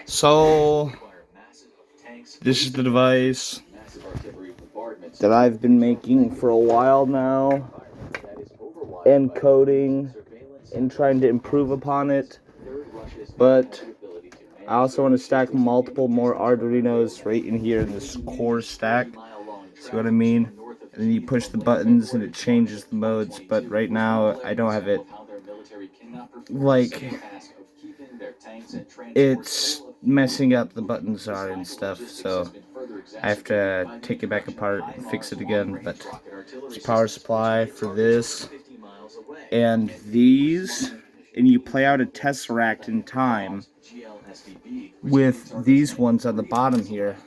So, this is the device that I've been making for a while now, and coding, and trying to improve upon it, but I also want to stack multiple more Arduinos right in here in this core stack. See what I mean? And then you push the buttons and it changes the modes, but right now I don't have it. Like, it's messing up the buttons are and stuff, so I have to take it back apart and fix it again. But it's power supply for this and these, and you play out a tesseract in time with these ones on the bottom here.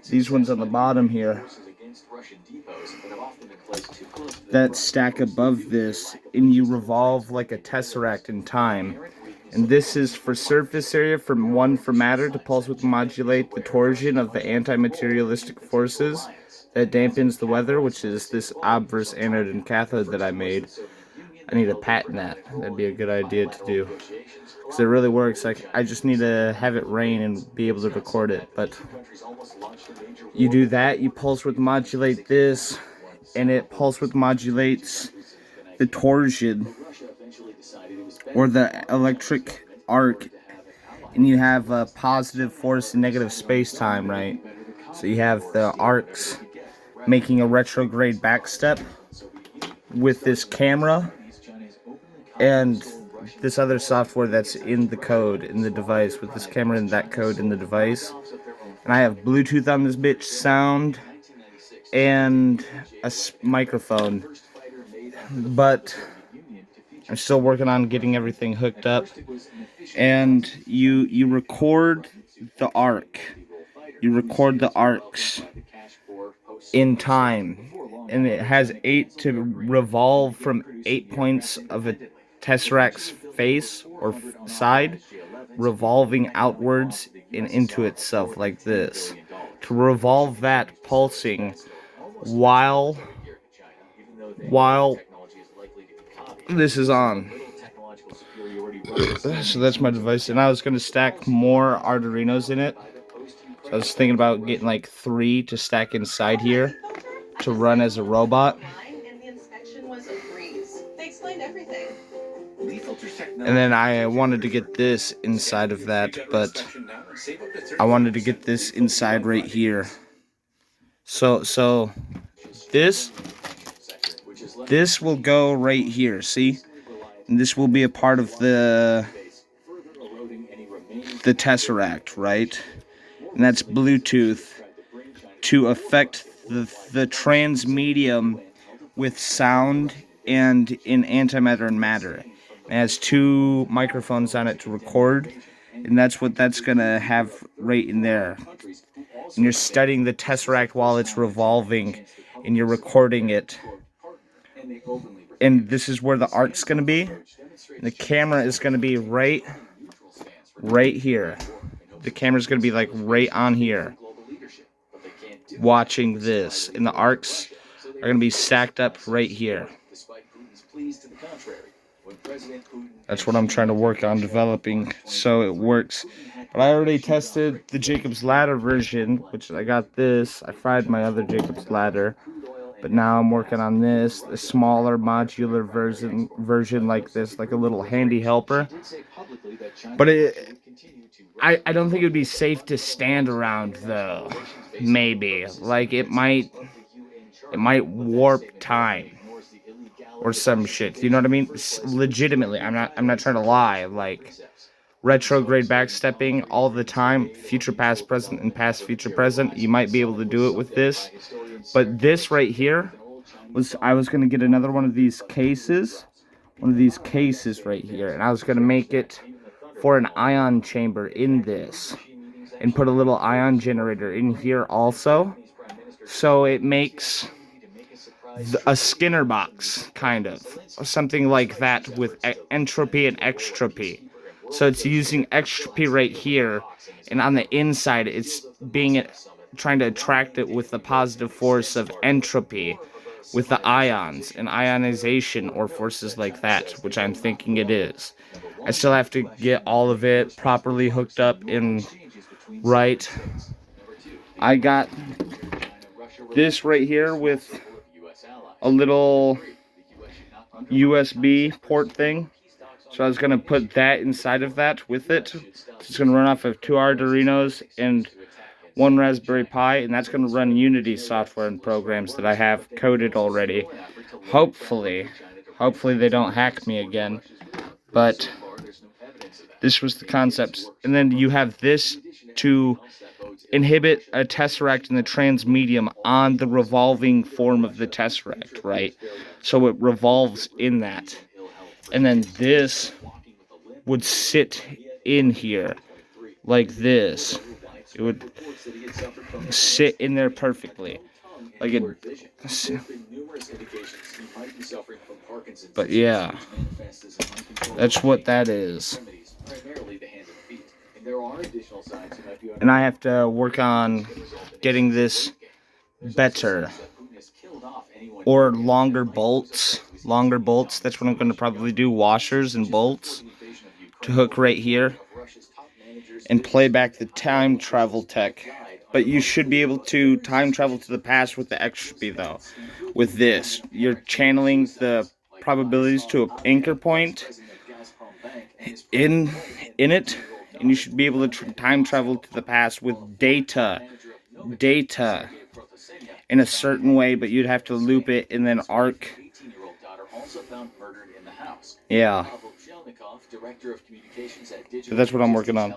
These ones on the bottom here that stack above this, and you revolve like a tesseract in time. And this is for surface area, from 1 for matter to pulse width modulate the torsion of the anti-materialistic forces that dampens the weather, which is this obverse anode and cathode that I made. I need to patent that. That'd be a good idea to do, because it really works. Like, I just need to have it rain and be able to record it. But you do that, you pulse width modulate this, and it pulse width modulates the torsion or the electric arc, and you have a positive force and negative space-time, right? So you have the arcs making a retrograde backstep with this camera and this other software that's in the code in the device, with this camera and that code in the device. And I have Bluetooth on this bitch, sound, and a microphone, but I'm still working on getting everything hooked up. And you record the arc. You record the arcs in time, and it has 8 to revolve from 8 points of a tesseract's face or side, revolving outwards and into itself like this, to revolve that pulsing while this is on. So that's my device, and I was going to stack more Arduinos in it. So I was thinking about getting like 3 to stack inside here to run as a robot. And then I wanted to get this inside of that, but I wanted to get this inside right here. So this will go right here, see? And this will be a part of the tesseract, right? And that's Bluetooth to affect the transmedium with sound and in antimatter and matter. It has 2 microphones on it to record, and that's what that's gonna have right in there. And you're studying the tesseract while it's revolving, and you're recording it. And this is where the arc's gonna be. And the camera is gonna be right here. The camera's gonna be like right on here, watching this, and the arcs are gonna be stacked up right here. That's what I'm trying to work on developing so it works. But I already tested the Jacob's Ladder version, which I got this. I fried my other Jacob's Ladder, but now I'm working on this, the smaller modular version like this, like a little handy helper. But I don't think it would be safe to stand around though. Maybe, like, it might warp time or some shit. You know what I mean? Legitimately, I'm not trying to lie. Like, retrograde backstepping all the time, future past present and past future present. You might be able to do it with this, but this right here I was gonna get another one of these cases right here, and I was gonna make it for an ion chamber in this, and put a little ion generator in here also, so it makes a Skinner box, kind of, something like that, with entropy and extropy. So it's using extropy right here, and on the inside it's trying to attract it with the positive force of entropy, with the ions and ionization or forces like that, which I'm thinking it is. I still have to get all of it properly hooked up and right. I got this right here with a little USB port thing. So I was going to put that inside of that with it. So it's going to run off of 2 Arduinos and 1 Raspberry Pi, and that's going to run Unity software and programs that I have coded already. Hopefully they don't hack me again. But this was the concept. And then you have this to inhibit a tesseract in the transmedium on the revolving form of the tesseract, right? So it revolves in that. And then this would sit in here like this. It would sit in there perfectly. Like it. But yeah, that's what that is. And I have to work on getting this better. Or longer bolts. Longer bolts, that's what I'm going to probably do. Washers and bolts to hook right here. And play back the time travel tech. But you should be able to time travel to the past with the entropy, though. With this, you're channeling the probabilities to an anchor point in it, and you should be able to time travel to the past with data in a certain way, but you'd have to loop it and then arc. Yeah. But that's what I'm working on.